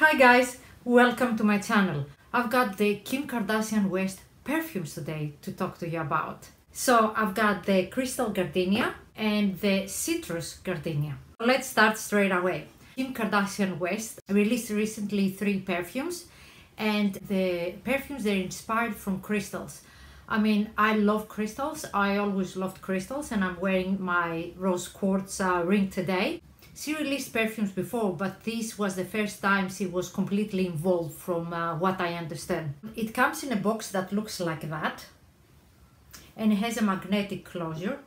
Hi guys, welcome to my channel. I've got the Kim Kardashian West perfumes today to talk to you about. So I've got the Crystal Gardenia and the Citrus Gardenia. Let's start straight away. Kim Kardashian West released recently 3 perfumes, and the perfumes, they're inspired from crystals. I mean, I love crystals. I always loved crystals, and I'm wearing my rose quartz ring today. She released perfumes before, but this was the first time she was completely involved from what I understand. It comes in a box that looks like that, and it has a magnetic closure.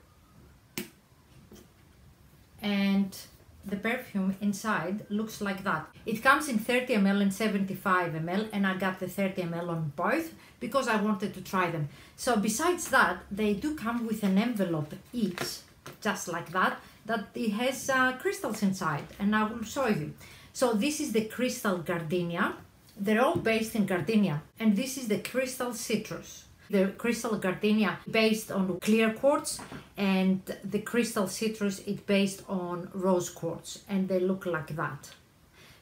And the perfume inside looks like that. It comes in 30 ml and 75 ml, and I got the 30 ml on both because I wanted to try them. So besides that, they do come with an envelope each, just like that it has crystals inside, and I will show you. So this is the Crystal Gardenia. They're all based in gardenia, and this is the Crystal Citrus. The Crystal Gardenia based on clear quartz, and the Crystal Citrus is based on rose quartz, and they look like that.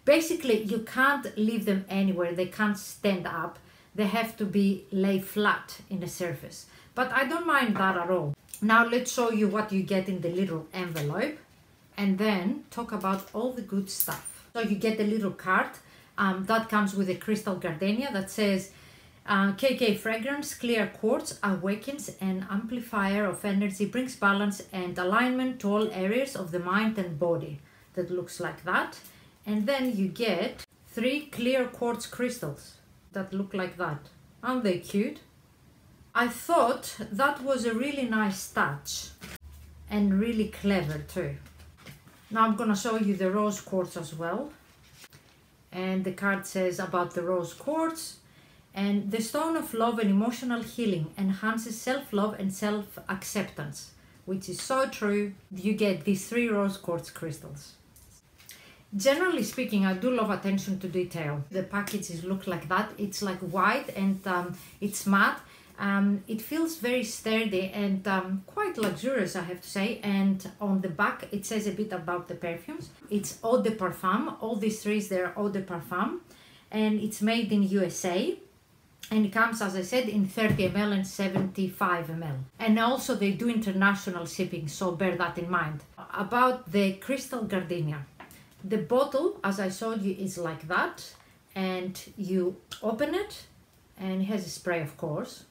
Basically, you can't leave them anywhere. They can't stand up. They have to be lay flat in a surface, but I don't mind that at all. Now let's show you what you get in the little envelope, and then talk about all the good stuff. So you get a little card that comes with a Crystal Gardenia that says KK fragrance, clear quartz, awakens an amplifier of energy, brings balance and alignment to all areas of the mind and body. That looks like that. And then you get 3 clear quartz crystals that look like that. Aren't they cute? I thought that was a really nice touch and really clever too. Now I'm gonna show you the rose quartz as well. And the card says about the rose quartz, and the stone of love and emotional healing enhances self-love and self-acceptance, which is so true. You get these 3 rose quartz crystals. Generally speaking, I do love attention to detail. The packages look like that. It's like white, and it's matte. It feels very sturdy and quite luxurious, I have to say. And on the back it says a bit about the perfumes. It's eau de parfum. All these 3, they're eau de parfum, and it's made in USA, and it comes, as I said, in 30 ml and 75 ml. And also they do international shipping, so bear that in mind. About the Crystal Gardenia, the bottle, as I showed you, is like that, and you open it, and it has a spray, of course.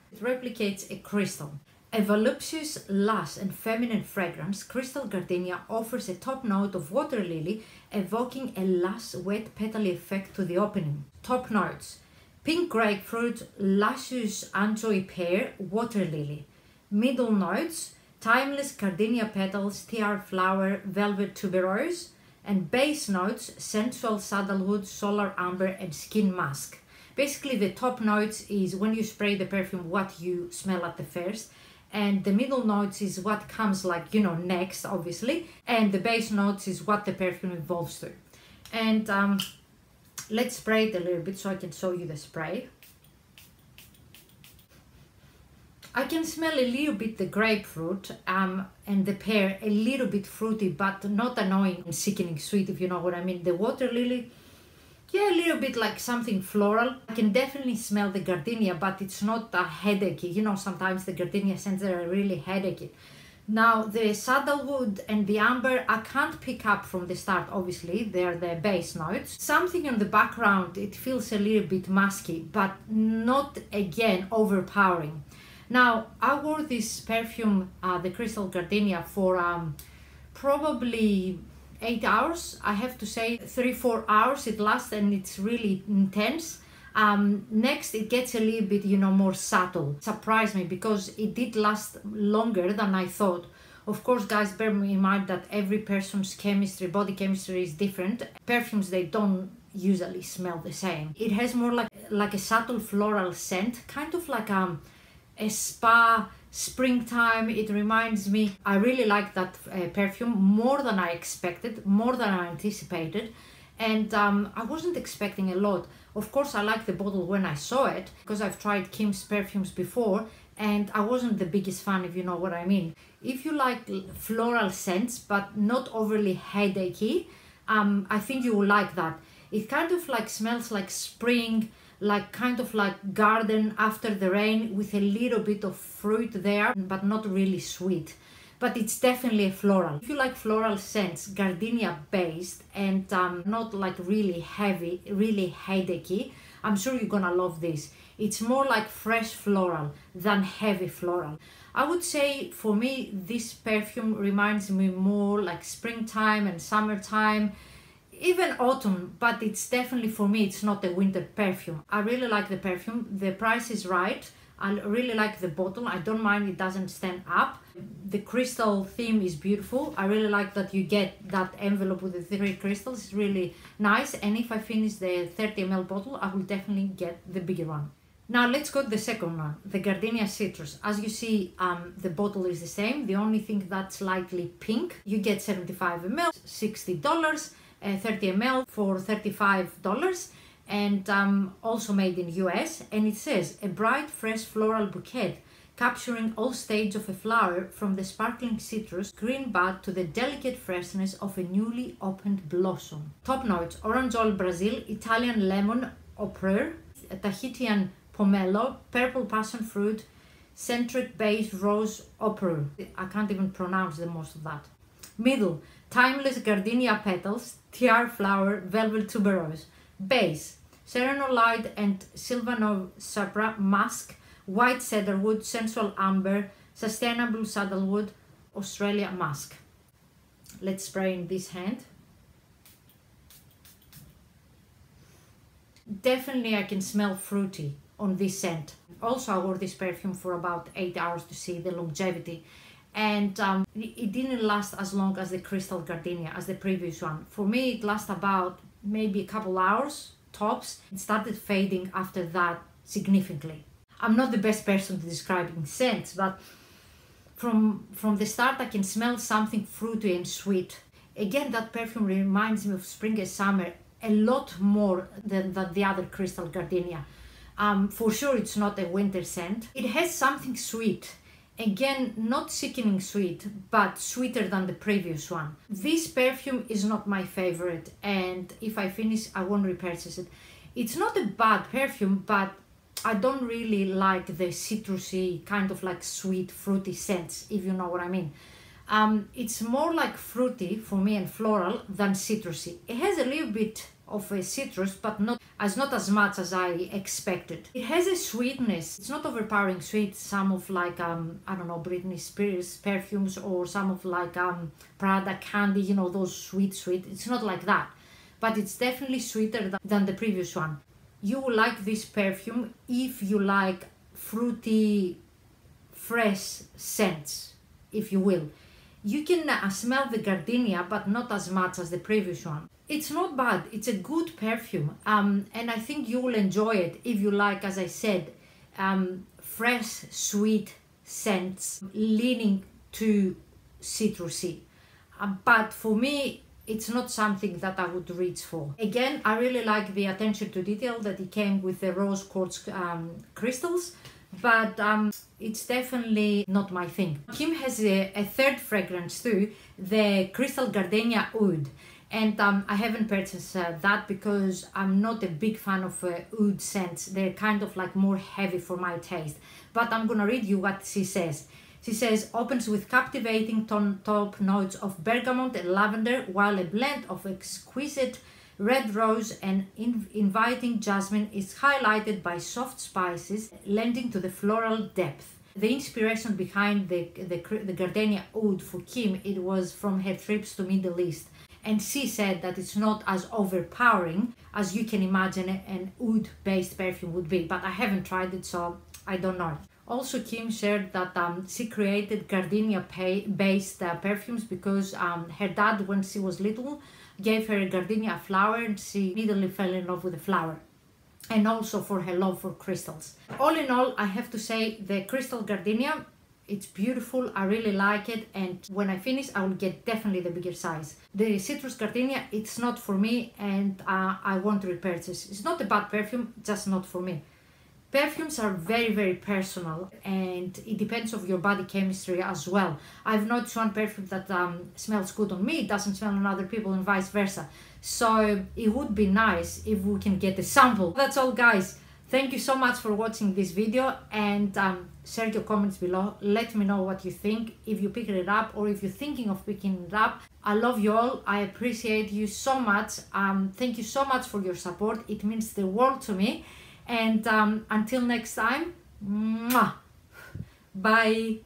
It replicates a crystal. A voluptuous, lush and feminine fragrance, Crystal Gardenia offers a top note of water lily, evoking a lush, wet petally effect to the opening. Top notes: pink grapefruit, luscious anchovy pear, water lily. Middle notes: timeless gardenia petals, tiare flower, velvet tuberose. And base notes: sensual sandalwood, solar amber and skin musk. Basically, the top notes is when you spray the perfume, what you smell at the first, and the middle notes is what comes, like, you know, next, obviously, and the base notes is what the perfume evolves to. And let's spray it a little bit so I can show you the spray. I can smell a little bit the grapefruit and the pear, a little bit fruity, but not annoying and sickening sweet, if you know what I mean. The water lily, yeah, a little bit like something floral. I can definitely smell the gardenia, but it's not a headachy. You know, sometimes the gardenia scents are really headachy. Now, the sandalwood and the amber, I can't pick up from the start, obviously. They're the base notes. Something in the background, it feels a little bit musky, but not, again, overpowering. Now, I wore this perfume, the Crystal Gardenia, for probably 8 hours. I have to say 3-4 hours it lasts, and it's really intense. Next it gets a little bit, you know, more subtle. Surprised me because it did last longer than I thought. Of course, guys, bear in mind that every person's chemistry, body chemistry is different. Perfumes, they don't usually smell the same. It has more like a subtle floral scent, kind of like a spa, springtime. It reminds me, I really like that perfume more than I expected, more than I anticipated, and I wasn't expecting a lot. Of course, I liked the bottle when I saw it because I've tried Kim's perfumes before, and I wasn't the biggest fan, if you know what I mean. If you like floral scents but not overly headachy, I think you will like that. It kind of like smells like spring, like kind of like garden after the rain, with a little bit of fruit there, but not really sweet. But it's definitely a floral. If you like floral scents, gardenia based, and not like really heavy, really headachy, I'm sure you're gonna love this. It's more like fresh floral than heavy floral. I would say for me, this perfume reminds me more like springtime and summertime, even autumn, but it's definitely, for me, it's not a winter perfume. I really like the perfume. The price is right. I really like the bottle. I don't mind it doesn't stand up. The crystal theme is beautiful. I really like that you get that envelope with the 3 crystals. It's really nice. And if I finish the 30 ml bottle, I will definitely get the bigger one. Now let's go to the second one, the Gardenia Citrus. As you see, the bottle is the same. The only thing that's slightly pink. You get 75 ml, $60, 30 ml for $35, and also made in US. And it says, a bright, fresh floral bouquet, capturing all stages of a flower, from the sparkling citrus green bud to the delicate freshness of a newly opened blossom. Top notes: orange oil Brazil, Italian lemon au preur, Tahitian pomelo, purple passion fruit, centric base rose au preur. I can't even pronounce the most of that. Middle, timeless gardenia petals, tiare flower, velvet tuberose. Base, serenolide and sylvanov sapra, musk, white cedarwood, sensual amber, sustainable sandalwood, Australia musk. Let's spray in this hand. Definitely I can smell fruity on this scent. Also, I wore this perfume for about 8 hours to see the longevity, and it didn't last as long as the Crystal Gardenia, as the previous one. For me, it lasted about maybe a couple hours tops. It started fading after that significantly. I'm not the best person to describe in scents, but from the start I can smell something fruity and sweet. Again, that perfume reminds me of spring and summer a lot more than the other Crystal Gardenia. For sure it's not a winter scent. It has something sweet. Again, not sickening sweet, but sweeter than the previous one. This perfume is not my favorite, and if I finish, I won't repurchase it. It's not a bad perfume, but I don't really like the citrusy, kind of like sweet, fruity scents, if you know what I mean. It's more like fruity for me and floral than citrusy. It has a little bit of a citrus, but not as much as I expected. It has a sweetness. It's not overpowering sweet. Some of like I don't know, Britney Spears perfumes, or some of like Prada Candy, you know, those sweet. It's not like that, but it's definitely sweeter than the previous one. You will like this perfume if you like fruity, fresh scents, if you will. You can smell the gardenia, but not as much as the previous one. It's not bad. It's a good perfume, and I think you will enjoy it if you like, as I said, fresh, sweet scents leaning to citrusy. But for me, it's not something that I would reach for. Again, I really like the attention to detail that it came with the rose quartz crystals, but it's definitely not my thing. Kim has a third fragrance too, the Crystal Gardenia Oud. And I haven't purchased that because I'm not a big fan of oud scents. They're kind of like more heavy for my taste. But I'm gonna read you what she says. She says, opens with captivating top notes of bergamot and lavender, while a blend of exquisite red rose and inviting jasmine is highlighted by soft spices, lending to the floral depth. The inspiration behind the Gardenia Oud for Kim, it was from her trips to Middle East. And she said that it's not as overpowering as you can imagine an oud-based perfume would be. But I haven't tried it, so I don't know. Also, Kim shared that she created gardenia-based perfumes because her dad, when she was little, gave her a gardenia flower, and she immediately fell in love with the flower. And also for her love for crystals. All in all, I have to say the Crystal Gardenia, it's beautiful, I really like it, and when I finish I will get definitely the bigger size. The Citrus Gardenia, it's not for me, and I won't repurchase. It's not a bad perfume, just not for me. Perfumes are very, very personal, and it depends on your body chemistry as well. I've noticed one perfume that smells good on me, it doesn't smell on other people, and vice versa. So it would be nice if we can get a sample. That's all, guys. Thank you so much for watching this video, and share your comments below. Let me know what you think, if you picked it up or if you're thinking of picking it up. I love you all. I appreciate you so much. Thank you so much for your support. It means the world to me. And until next time, mwah, bye.